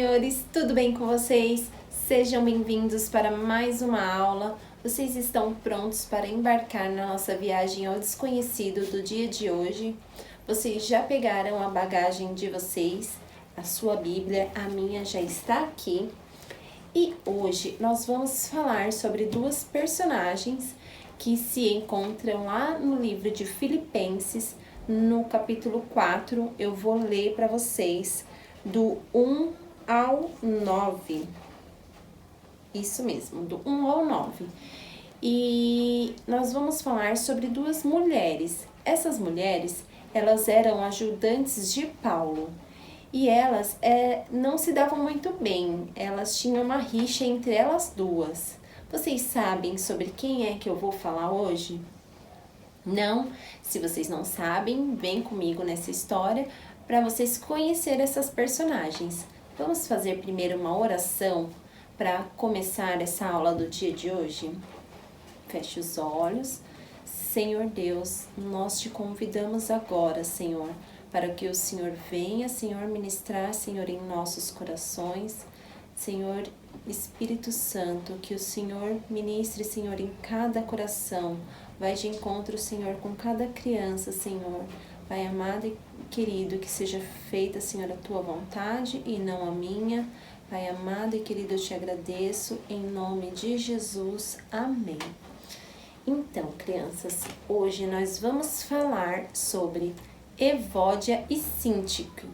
senhores, tudo bem com vocês? Sejam bem-vindos para mais uma aula. Vocês estão prontos para embarcar na nossa viagem ao desconhecido do dia de hoje? Vocês já pegaram a bagagem de vocês? A sua Bíblia, a minha já está aqui. E hoje nós vamos falar sobre duas personagens que se encontram lá no livro de Filipenses, no capítulo 4. Eu vou ler para vocês do 1 ao 9. Isso mesmo, do 1 ao 9. E nós vamos falar sobre duas mulheres. Essas mulheres, elas eram ajudantes de Paulo. E elas não se davam muito bem, elas tinham uma rixa entre elas duas. Vocês sabem sobre quem é que eu vou falar hoje? Não? Se vocês não sabem, vem comigo nessa história para vocês conhecerem essas personagens. Vamos fazer primeiro uma oração para começar essa aula do dia de hoje? Feche os olhos. Senhor Deus, nós te convidamos agora, Senhor, para que o Senhor venha, Senhor, ministrar, Senhor, em nossos corações. Senhor, Espírito Santo, que o Senhor ministre, Senhor, em cada coração. Vai de encontro, Senhor, com cada criança, Senhor. Pai amado e querido, que seja feita, Senhor, a tua vontade e não a minha. Pai amado e querido, eu te agradeço em nome de Jesus. Amém. Então, crianças, hoje nós vamos falar sobre Evódia e Síntique.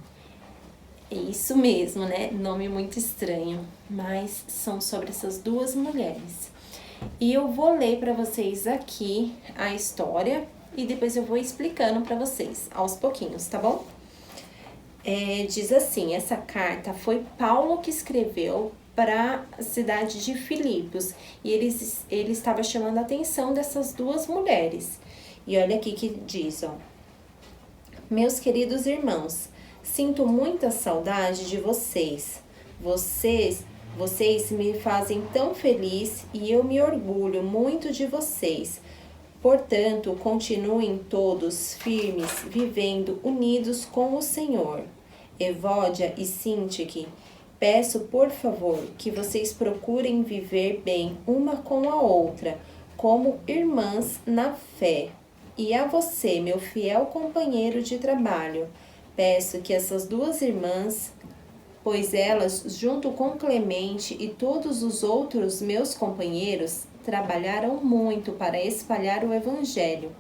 É isso mesmo, né? Nome muito estranho, mas são sobre essas duas mulheres. E eu vou ler para vocês aqui a história e depois eu vou explicando para vocês aos pouquinhos, tá bom? Diz assim, essa carta foi Paulo que escreveu para a cidade de Filipos e ele estava chamando a atenção dessas duas mulheres. E olha aqui que diz, ó. Meus queridos irmãos, sinto muita saudade de vocês. Vocês me fazem tão feliz e eu me orgulho muito de vocês. Portanto, continuem todos firmes, vivendo unidos com o Senhor. Evódia e Síntique, peço por favor que vocês procurem viver bem uma com a outra, como irmãs na fé. E a você, meu fiel companheiro de trabalho, peço que essas duas irmãs, pois elas, junto com Clemente e todos os outros meus companheiros, trabalharam muito para espalhar o Evangelho.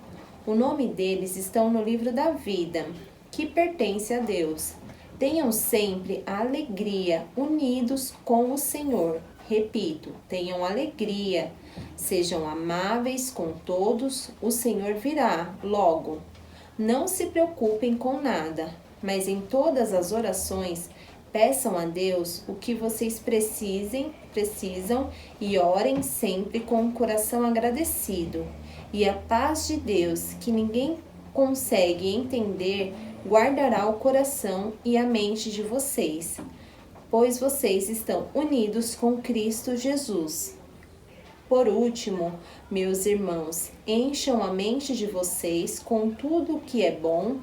O nome deles estão no livro da vida, que pertence a Deus. Tenham sempre a alegria, unidos com o Senhor. Repito, tenham alegria. Sejam amáveis com todos, o Senhor virá logo. Não se preocupem com nada, mas em todas as orações, peçam a Deus o que vocês precisam e orem sempre com o coração agradecido. E a paz de Deus, que ninguém consegue entender, guardará o coração e a mente de vocês, pois vocês estão unidos com Cristo Jesus. Por último, meus irmãos, encham a mente de vocês com tudo o que é bom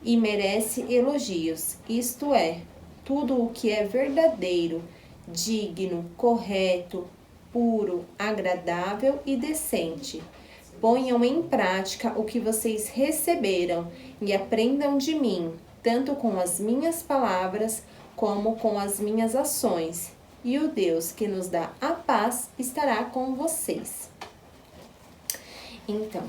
e merece elogios, isto é, tudo o que é verdadeiro, digno, correto, puro, agradável e decente. Ponham em prática o que vocês receberam e aprendam de mim, tanto com as minhas palavras como com as minhas ações. E o Deus que nos dá a paz estará com vocês. Então,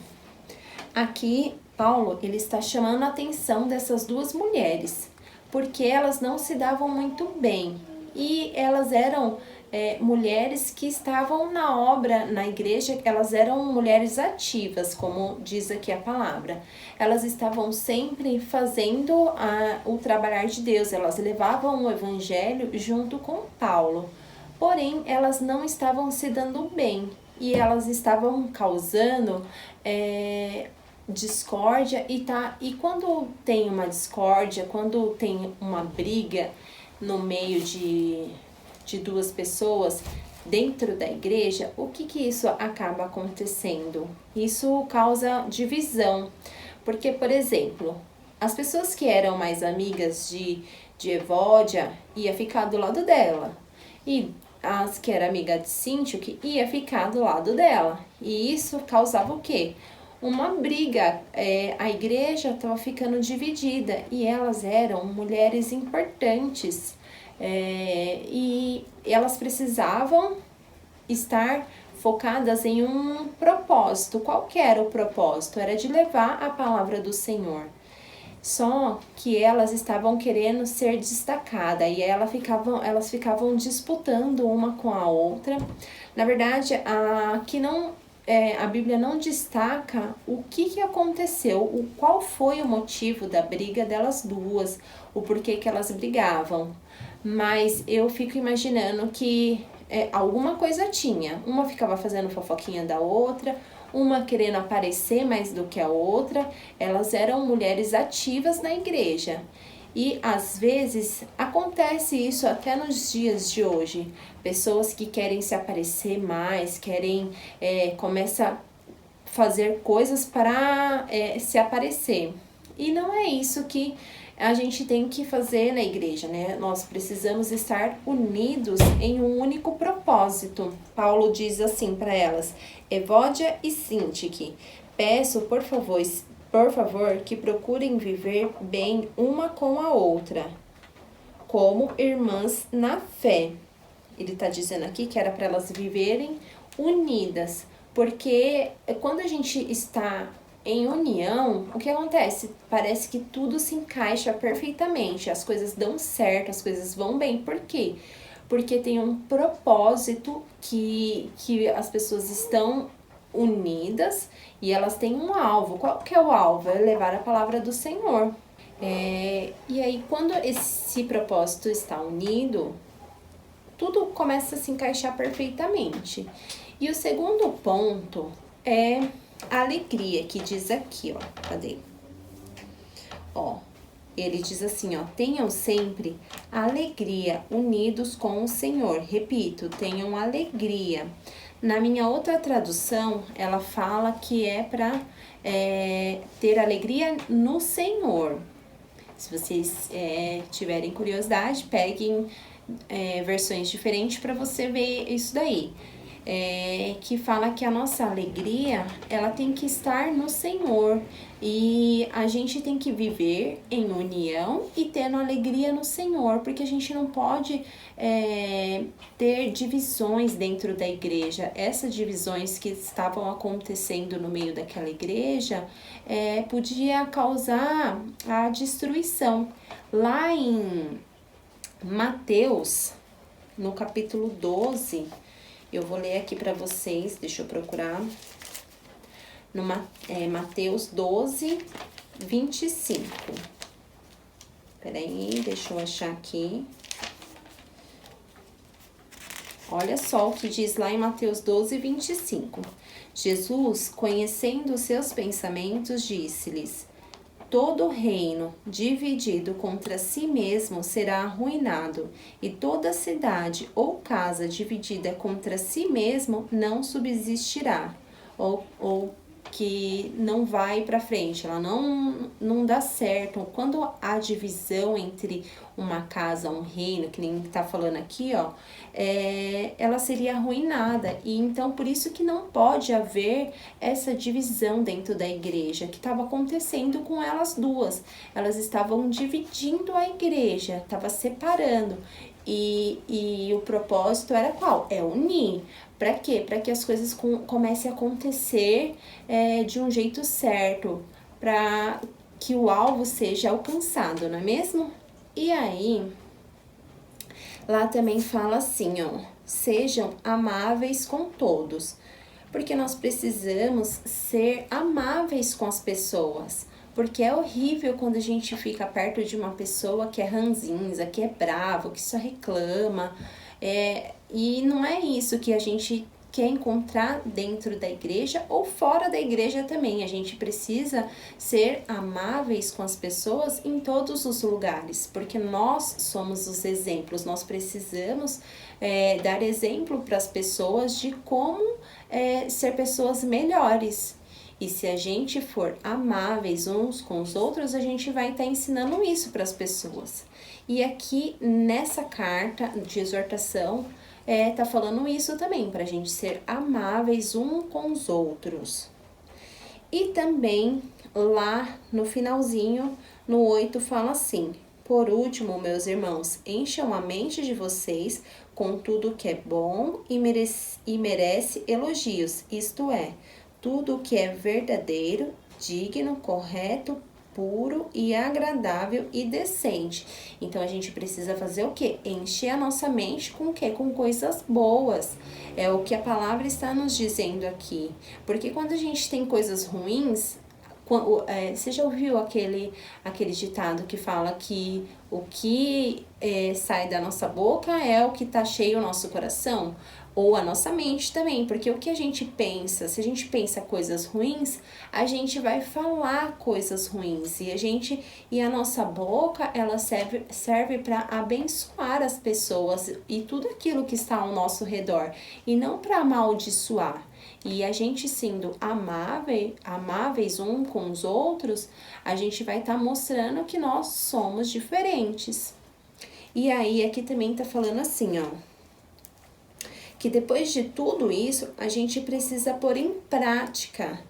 aqui Paulo ele está chamando a atenção dessas duas mulheres, porque elas não se davam muito bem e elas eram mulheres que estavam na obra, na igreja, elas eram mulheres ativas, como diz aqui a palavra. Elas estavam sempre fazendo o trabalhar de Deus, elas levavam o evangelho junto com Paulo. Porém, elas não estavam se dando bem e elas estavam causando discórdia e quando tem uma discórdia, quando tem uma briga no meio de duas pessoas dentro da igreja, o que isso acaba acontecendo? Isso causa divisão, porque, por exemplo, as pessoas que eram mais amigas de de Evódia ia ficar do lado dela. E as que era amiga de Síntique ia ficar do lado dela. E isso causava o quê? Uma briga. A igreja estava ficando dividida e elas eram mulheres importantes. E elas precisavam estar focadas em um propósito. Qual que era o propósito? Era de levar a palavra do Senhor. Só que elas estavam querendo ser destacadas e elas ficavam disputando uma com a outra. Na verdade, a Bíblia não destaca o que aconteceu, qual foi o motivo da briga delas duas, o porquê que elas brigavam. Mas eu fico imaginando que alguma coisa tinha. Uma ficava fazendo fofoquinha da outra, uma querendo aparecer mais do que a outra. Elas eram mulheres ativas na igreja. E às vezes acontece isso até nos dias de hoje. Pessoas que querem se aparecer mais, começam a fazer coisas para se aparecer. E não é isso que a gente tem que fazer na igreja, né? Nós precisamos estar unidos em um único propósito. Paulo diz assim para elas: Evódia e Síntique, peço por favor, que procurem viver bem uma com a outra, como irmãs na fé. Ele está dizendo aqui que era para elas viverem unidas, porque quando a gente está em união, o que acontece? Parece que tudo se encaixa perfeitamente, as coisas dão certo, as coisas vão bem. Por quê? Porque tem um propósito que as pessoas estão unidas e elas têm um alvo. Qual que é o alvo? É levar a palavra do Senhor. E aí, quando esse propósito está unido, tudo começa a se encaixar perfeitamente. E o segundo ponto é a alegria, que diz aqui, ó. Cadê? Ó, ele diz assim, ó: tenham sempre alegria unidos com o Senhor. Repito, tenham alegria. Na minha outra tradução, ela fala que é para ter alegria no Senhor. Se vocês tiverem curiosidade, peguem versões diferentes para você ver isso daí. Que fala que a nossa alegria, ela tem que estar no Senhor, e a gente tem que viver em união e tendo alegria no Senhor, porque a gente não pode ter divisões dentro da igreja. Essas divisões que estavam acontecendo no meio daquela igreja podia causar a destruição. Lá em Mateus, no capítulo 12, eu vou ler aqui para vocês, deixa eu procurar. No Mateus 12, 25. Peraí, deixa eu achar aqui. Olha só o que diz lá em Mateus 12, 25. Jesus, conhecendo os seus pensamentos, disse-lhes: todo reino dividido contra si mesmo será arruinado, e toda cidade ou casa dividida contra si mesmo não subsistirá, ou que não vai para frente, ela não dá certo. Quando há divisão entre uma casa, um reino, que nem tá falando aqui, ó, ela seria arruinada. E então por isso que não pode haver essa divisão dentro da igreja, que estava acontecendo com elas duas. Elas estavam dividindo a igreja, estava separando. E o propósito era qual? É unir. Para quê? Para que as coisas comecem a acontecer de um jeito certo, para que o alvo seja alcançado, não é mesmo? E aí, lá também fala assim, ó: sejam amáveis com todos, porque nós precisamos ser amáveis com as pessoas. Porque é horrível quando a gente fica perto de uma pessoa que é ranzinza, que é bravo, que só reclama. E não é isso que a gente quer encontrar dentro da igreja ou fora da igreja também. A gente precisa ser amáveis com as pessoas em todos os lugares, porque nós somos os exemplos. Nós precisamos dar exemplo para as pessoas de como ser pessoas melhores. E se a gente for amáveis uns com os outros, a gente vai estar ensinando isso para as pessoas. E aqui nessa carta de exortação, tá falando isso também, para a gente ser amáveis uns com os outros. E também lá no finalzinho, no 8, fala assim: por último, meus irmãos, encham a mente de vocês com tudo que é bom e merece elogios, isto é, tudo que é verdadeiro, digno, correto, puro e agradável e decente. Então a gente precisa fazer o quê? Encher a nossa mente com o quê? Com coisas boas. É o que a palavra está nos dizendo aqui. Porque quando a gente tem coisas ruins, você já ouviu aquele ditado que fala que o que sai da nossa boca é o que tá cheio o nosso coração? Ou a nossa mente também, porque o que a gente pensa, se a gente pensa coisas ruins, a gente vai falar coisas ruins. E a nossa boca, ela serve para abençoar as pessoas e tudo aquilo que está ao nosso redor, e não para amaldiçoar. E a gente sendo amáveis uns com os outros, a gente vai estar mostrando que nós somos diferentes. E aí aqui também tá falando assim, ó, que depois de tudo isso, a gente precisa pôr em prática.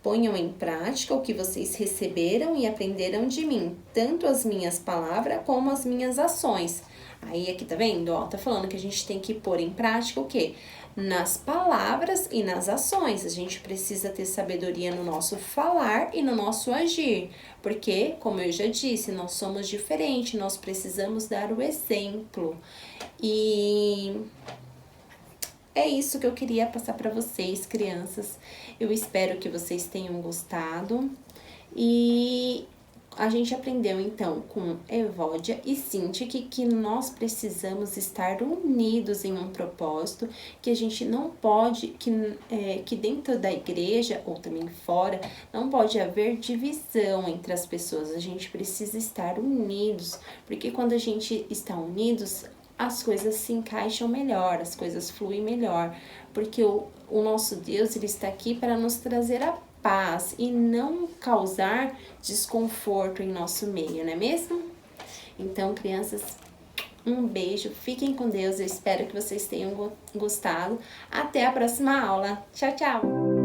Ponham em prática o que vocês receberam e aprenderam de mim, tanto as minhas palavras como as minhas ações. Aí aqui tá vendo, ó, tá falando que a gente tem que pôr em prática o quê? Nas palavras e nas ações. A gente precisa ter sabedoria no nosso falar e no nosso agir. Porque, como eu já disse, nós somos diferentes, nós precisamos dar o exemplo. E é isso que eu queria passar para vocês, crianças. Eu espero que vocês tenham gostado. E a gente aprendeu, então, com Evódia e Cíntia que nós precisamos estar unidos em um propósito, que a gente não pode, que dentro da igreja, ou também fora, não pode haver divisão entre as pessoas. A gente precisa estar unidos, porque quando a gente está unidos, as coisas se encaixam melhor, as coisas fluem melhor, porque o nosso Deus, ele está aqui para nos trazer a paz e não causar desconforto em nosso meio, não é mesmo? Então, crianças, um beijo, fiquem com Deus, eu espero que vocês tenham gostado. Até a próxima aula. Tchau, tchau!